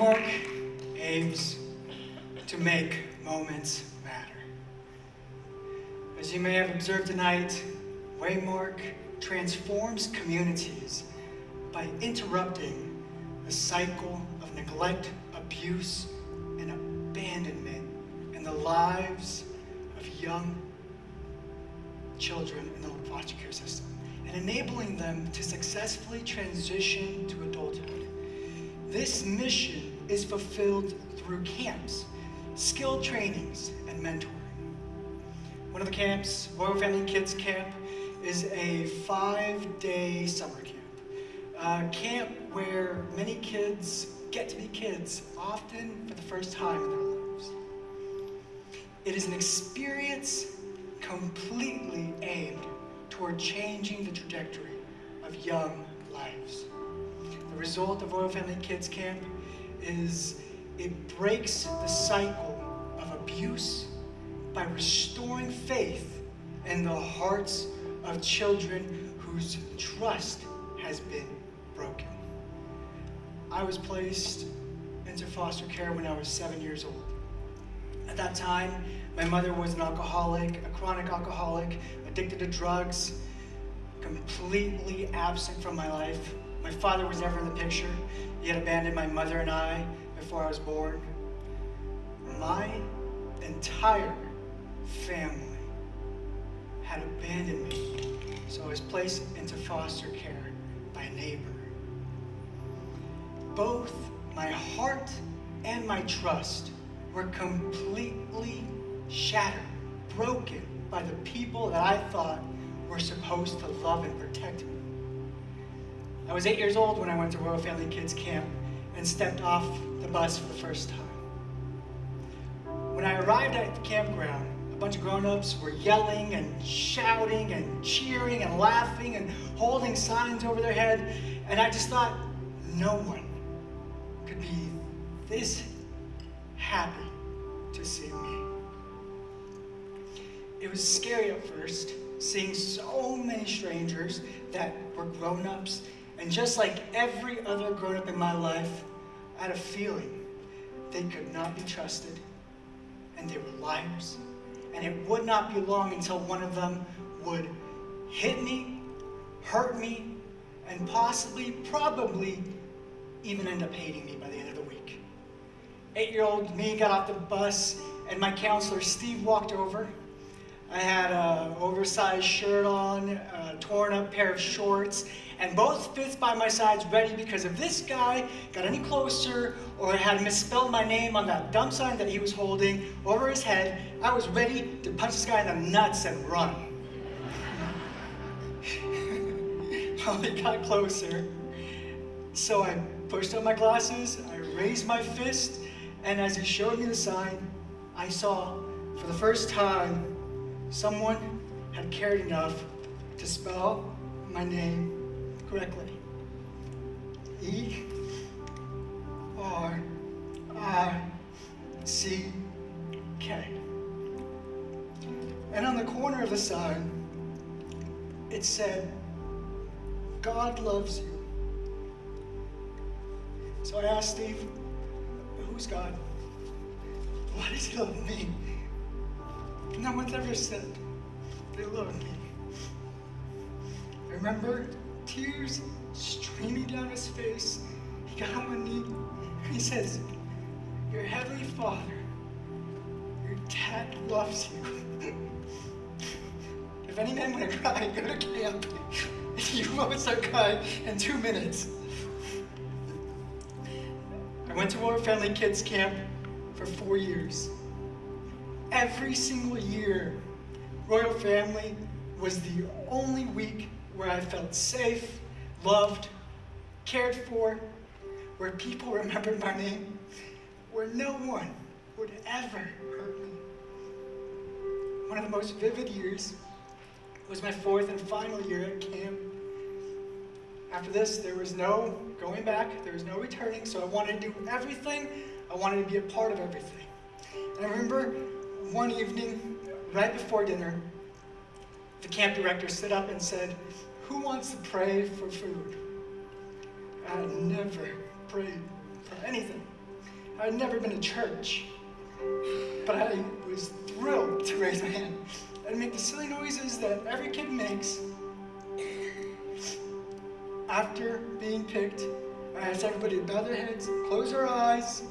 Waymark aims to make moments matter. As you may have observed tonight, Waymark transforms communities by interrupting the cycle of neglect, abuse, and abandonment in the lives of young children in the foster care system, and enabling them to successfully transition to adulthood. This mission is fulfilled through camps, skill trainings, and mentoring. One of the camps, Royal Family Kids Camp, is a 5-day summer camp. A camp where many kids get to be kids, often for the first time in their lives. It is an experience completely aimed toward changing the trajectory of young lives. The result of Royal Family Kids Camp is it breaks the cycle of abuse by restoring faith in the hearts of children whose trust has been broken. I was placed into foster care when I was 7 years old. At that time, my mother was an alcoholic, a chronic alcoholic, addicted to drugs, completely absent from my life. My father was never in the picture. He had abandoned my mother and I before I was born. My entire family had abandoned me, so I was placed into foster care by a neighbor. Both my heart and my trust were completely shattered, broken by the people that I thought were supposed to love and protect me. I was 8 years old when I went to Royal Family Kids Camp and stepped off the bus for the first time. When I arrived at the campground, a bunch of grown-ups were yelling and shouting and cheering and laughing and holding signs over their head, and I just thought, no one could be this happy to see me. It was scary at first, seeing so many strangers that were grown-ups, and just like every other grown-up in my life, I had a feeling they could not be trusted, and they were liars, and it would not be long until one of them would hit me, hurt me, and probably even end up hating me by the end of the week. 8-year-old me got off the bus, and my counselor, Steve, walked over. I had an oversized shirt on, a torn up pair of shorts, and both fists by my sides ready, because if this guy got any closer or had misspelled my name on that dumb sign that he was holding over his head, I was ready to punch this guy in the nuts and run. Well, he got closer, so I pushed up my glasses, I raised my fist, and as he showed me the sign, I saw for the first time someone had cared enough to spell my name correctly. E-R-I-C-K. And on the corner of the sign, it said, God loves you. So I asked Steve, who's God? Why does he love me? No one's ever said they love me. I remember tears streaming down his face. He got on one knee and he says, your heavenly Father, your dad loves you. If any man want to cry, go to camp. You won't start crying in 2 minutes. I went to Royal Family Kids Camp for 4 years. Every single year, Royal Family was the only week where I felt safe, loved, cared for, where people remembered my name, where no one would ever hurt me. One of the most vivid years was my 4th and final year at camp. After this, there was no going back, there was no returning, so I wanted to do everything. I wanted to be a part of everything. And I remember one evening, right before dinner, the camp director stood up and said, who wants to pray for food? I had never prayed for anything. I had never been to church, but I was thrilled to raise my hand and make the silly noises that every kid makes. After being picked, I asked everybody to bow their heads, close their eyes,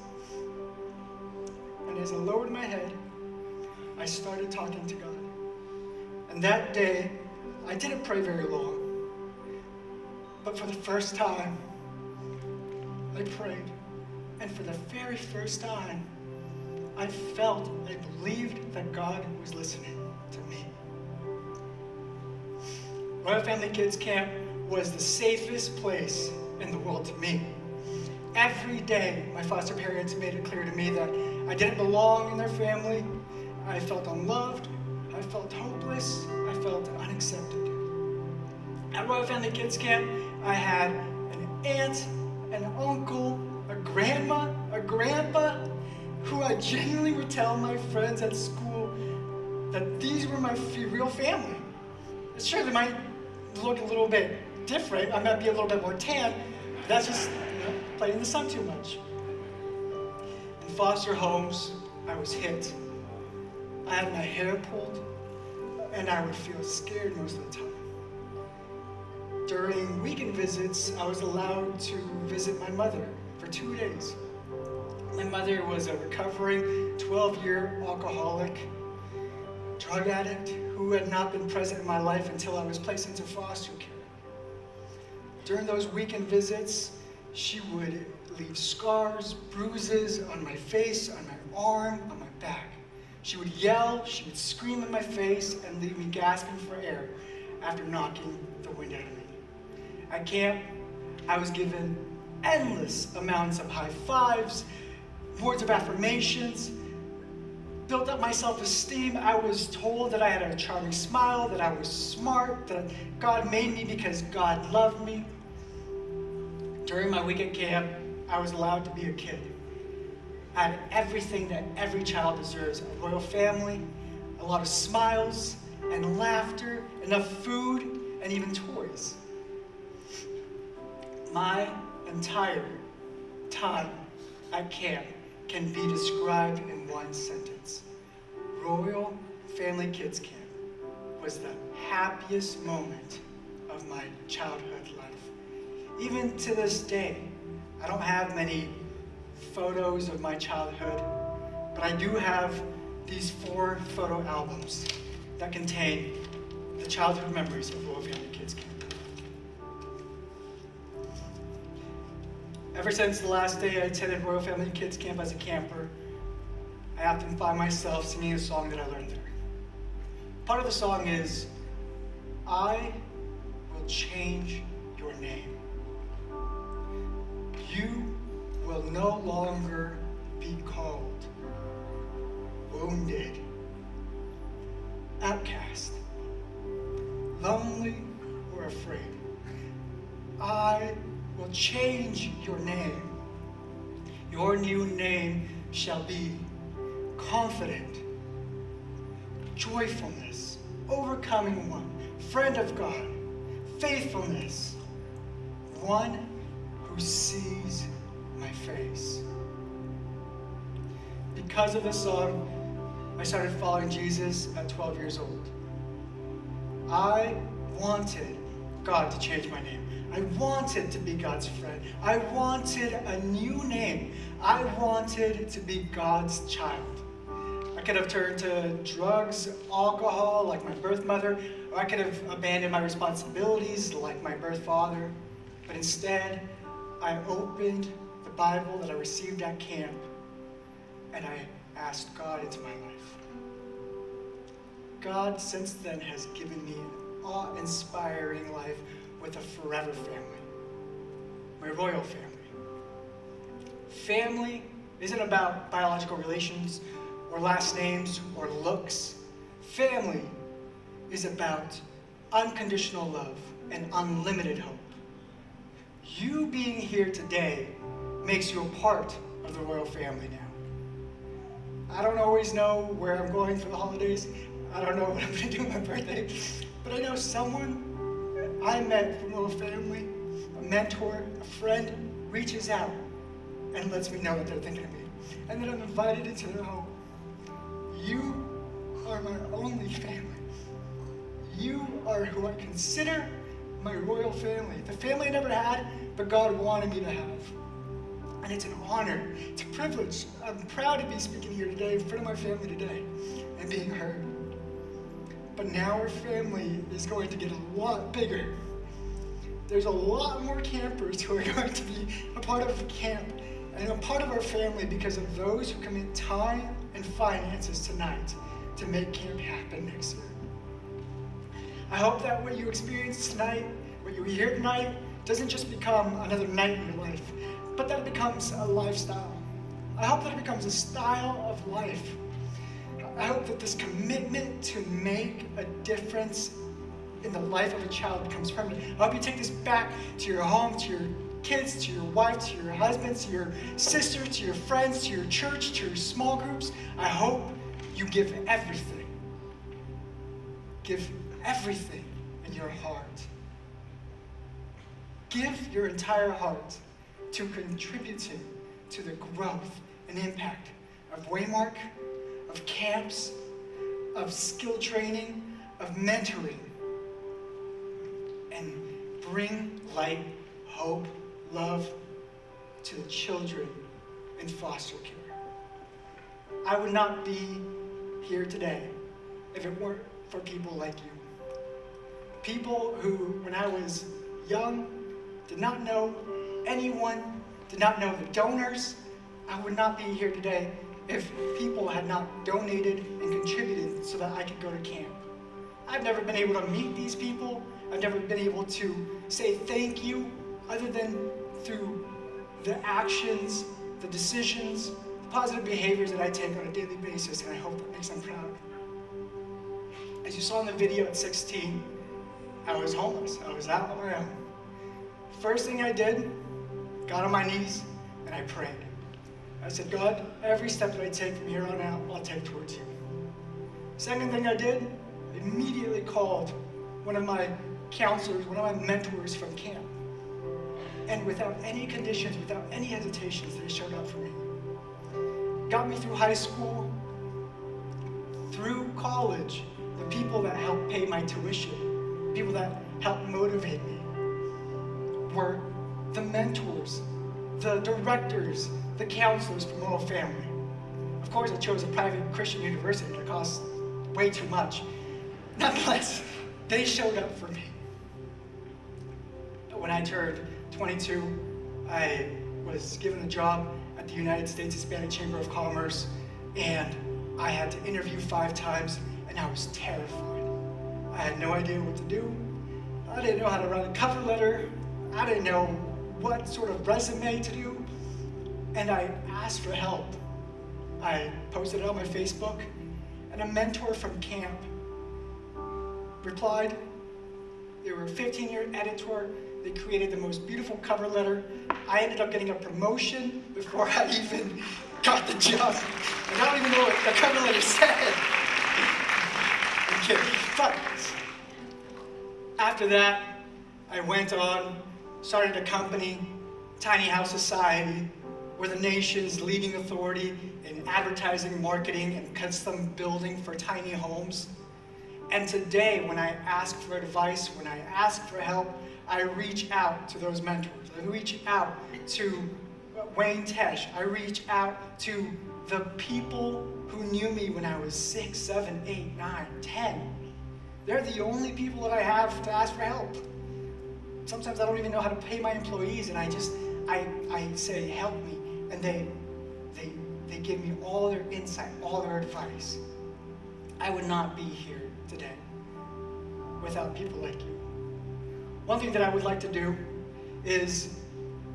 and as I lowered my head, I started talking to God. And that day, I didn't pray very long, but for the first time, I prayed. And for the very first time, I believed that God was listening to me. Royal Family Kids Camp was the safest place in the world to me. Every day, my foster parents made it clear to me that I didn't belong in their family. I felt unloved. I felt hopeless. I felt unaccepted. At Royal Family Kids Camp, I had an aunt, an uncle, a grandma, a grandpa, who I genuinely would tell my friends at school that these were my real family. Sure, they might look a little bit different. I might be a little bit more tan. That's just playing in the sun too much. In foster homes, I was hit. I had my hair pulled, and I would feel scared most of the time. During weekend visits, I was allowed to visit my mother for 2 days. My mother was a recovering 12-year alcoholic, drug addict who had not been present in my life until I was placed into foster care. During those weekend visits, she would leave scars, bruises on my face, on my arm, on my back. She would yell, she would scream in my face, and leave me gasping for air after knocking the wind out of me. At camp, I was given endless amounts of high fives, words of affirmations, built up my self-esteem. I was told that I had a charming smile, that I was smart, that God made me because God loved me. During my week at camp, I was allowed to be a kid. I had everything that every child deserves: a royal family, a lot of smiles and laughter, enough food, and even toys. My entire time at camp can be described in one sentence. Royal Family Kids Camp was the happiest moment of my childhood life. Even to this day, I don't have many photos of my childhood, but I do have these 4 photo albums that contain the childhood memories of Royal Family Kids Camp. Ever since the last day I attended Royal Family Kids Camp as a camper, I often find myself singing a song that I learned there. Part of the song is, I will change your name. You will no longer be called wounded, outcast, lonely, or afraid. I will change your name. Your new name shall be confident, joyfulness, overcoming one, friend of God, faithfulness, one who sees my face. Because of this song, I started following Jesus at 12 years old. I wanted God to change my name. I wanted to be God's friend. I wanted a new name. I wanted to be God's child. I could have turned to drugs, alcohol, like my birth mother, or I could have abandoned my responsibilities, like my birth father. But instead, I opened the Bible that I received at camp, and I asked God into my life. God, since then, has given me an awe-inspiring life with a forever family, my royal family. Family isn't about biological relations or last names or looks. Family is about unconditional love and unlimited hope. You being here today makes you a part of the royal family now. I don't always know where I'm going for the holidays. I don't know what I'm going to do on my birthday. But I know someone I met from Royal Family, a mentor, a friend, reaches out and lets me know that they're thinking of me. and that I'm invited into their home. You are my only family. You are who I consider my royal family, the family I never had, but God wanted me to have. And it's an honor, it's a privilege. I'm proud to be speaking here today in front of my family today and being heard. But now our family is going to get a lot bigger. There's a lot more campers who are going to be a part of the camp and a part of our family because of those who commit time and finances tonight to make camp happen next year. I hope that what you experience tonight, what you hear tonight, doesn't just become another night in your life, but that it becomes a lifestyle. I hope that it becomes a style of life. I hope that this commitment to make a difference in the life of a child becomes permanent. I hope you take this back to your home, to your kids, to your wife, to your husband, to your sister, to your friends, to your church, to your small groups. I hope you give everything. Give everything in your heart. Give your entire heart to contributing to the growth and impact of Waymark, of camps, of skill training, of mentoring, and bring light, hope, love to the children in foster care. I would not be here today if it weren't for people like you. People who, when I was young, did not know anyone, did not know the donors. I would not be here today if people had not donated and contributed so that I could go to camp. I've never been able to meet these people. I've never been able to say thank you other than through the actions, the decisions, the positive behaviors that I take on a daily basis, and I hope that makes them proud. As you saw in the video at 16, I was homeless. I was out on my own. First thing I did, got on my knees and I prayed. I said, God, every step that I take from here on out, I'll take towards you. Second thing I did, immediately called one of my counselors, one of my mentors from camp. And without any conditions, without any hesitations, they showed up for me. Got me through high school, through college, the people that helped pay my tuition, people that helped motivate me, were the mentors, the directors, the counselors from Royal Family. Of course, I chose a private Christian university that costs way too much. Nonetheless, they showed up for me. When I turned 22, I was given a job at the United States Hispanic Chamber of Commerce, and I had to interview 5 times, and I was terrified. I had no idea what to do. I didn't know how to write a cover letter. I didn't know what sort of resume to do, and I asked for help. I posted it on my Facebook, and a mentor from camp replied. They were a 15-year editor. They created the most beautiful cover letter. I ended up getting a promotion before I even got the job. And I don't even know what the cover letter said. I'm kidding. But after that, I went on, started a company, Tiny House Society. We're the nation's leading authority in advertising, marketing, and custom building for tiny homes. And today, when I ask for advice, when I ask for help, I reach out to those mentors. I reach out to Wayne Tesh. I reach out to the people who knew me when I was 6, 7, 8, 9, 10. They're the only people that I have to ask for help. Sometimes I don't even know how to pay my employees, and I say, help me. And they give me all their insight, all their advice. I would not be here today without people like you. One thing that I would like to do is,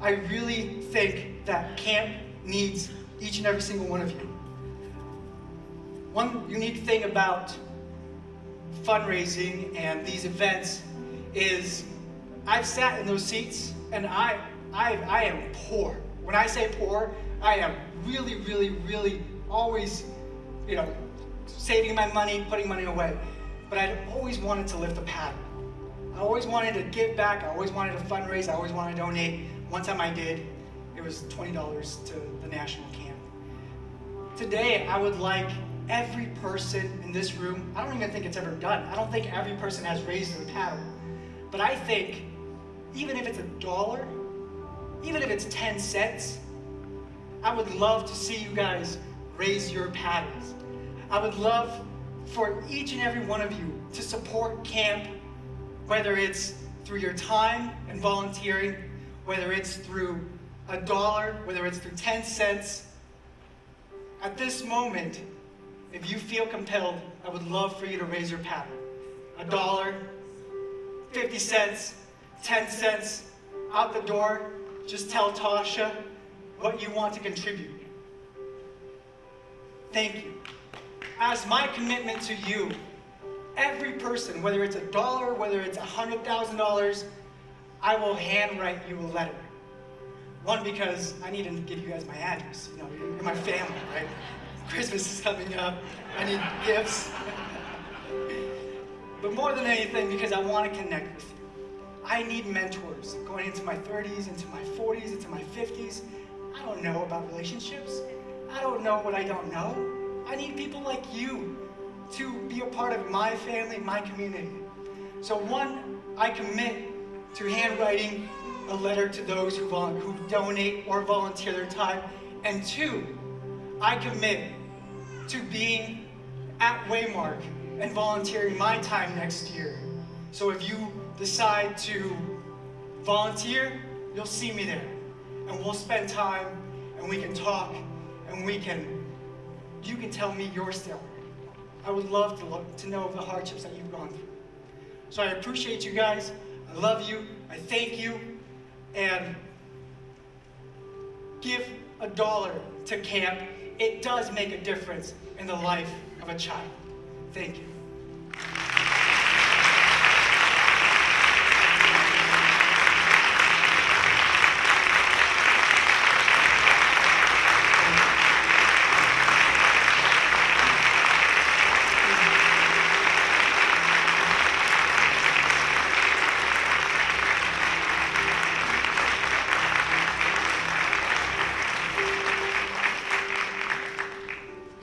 I really think that camp needs each and every single one of you. One unique thing about fundraising and these events is I've sat in those seats and I am poor. When I say poor, I am really, really, really always, saving my money, putting money away. But I always wanted to lift the paddle. I always wanted to give back. I always wanted to fundraise. I always wanted to donate. One time I did. It was $20 to the national camp. Today, I would like every person in this room, I don't even think it's ever done. I don't think every person has raised their paddle. But I think, even if it's $1, even if it's 10 cents, I would love to see you guys raise your paddles. I would love for each and every one of you to support camp, whether it's through your time and volunteering, whether it's through $1, whether it's through 10 cents. At this moment, if you feel compelled, I would love for you to raise your paddle. $1, 50 cents, 10 cents, out the door, just tell Tasha what you want to contribute. Thank you. As my commitment to you, every person, whether it's $1, whether it's $100,000, I will handwrite you a letter. One, because I need to give you guys my address. You know, you're my family, right? Christmas is coming up. I need gifts. But more than anything, because I want to connect with you. I need mentors going into my 30s, into my 40s, into my 50s. I don't know about relationships. I don't know what I don't know. I need people like you to be a part of my family, my community. So one, I commit to handwriting a letter to those who donate or volunteer their time. And two, I commit to being at Waymark and volunteering my time next year. So if you decide to volunteer, you'll see me there. And we'll spend time, and we can talk, and you can tell me your story. I would love to know the hardships that you've gone through. So I appreciate you guys. I love you. I thank you. And give $1 to camp. It does make a difference in the life of a child. Thank you.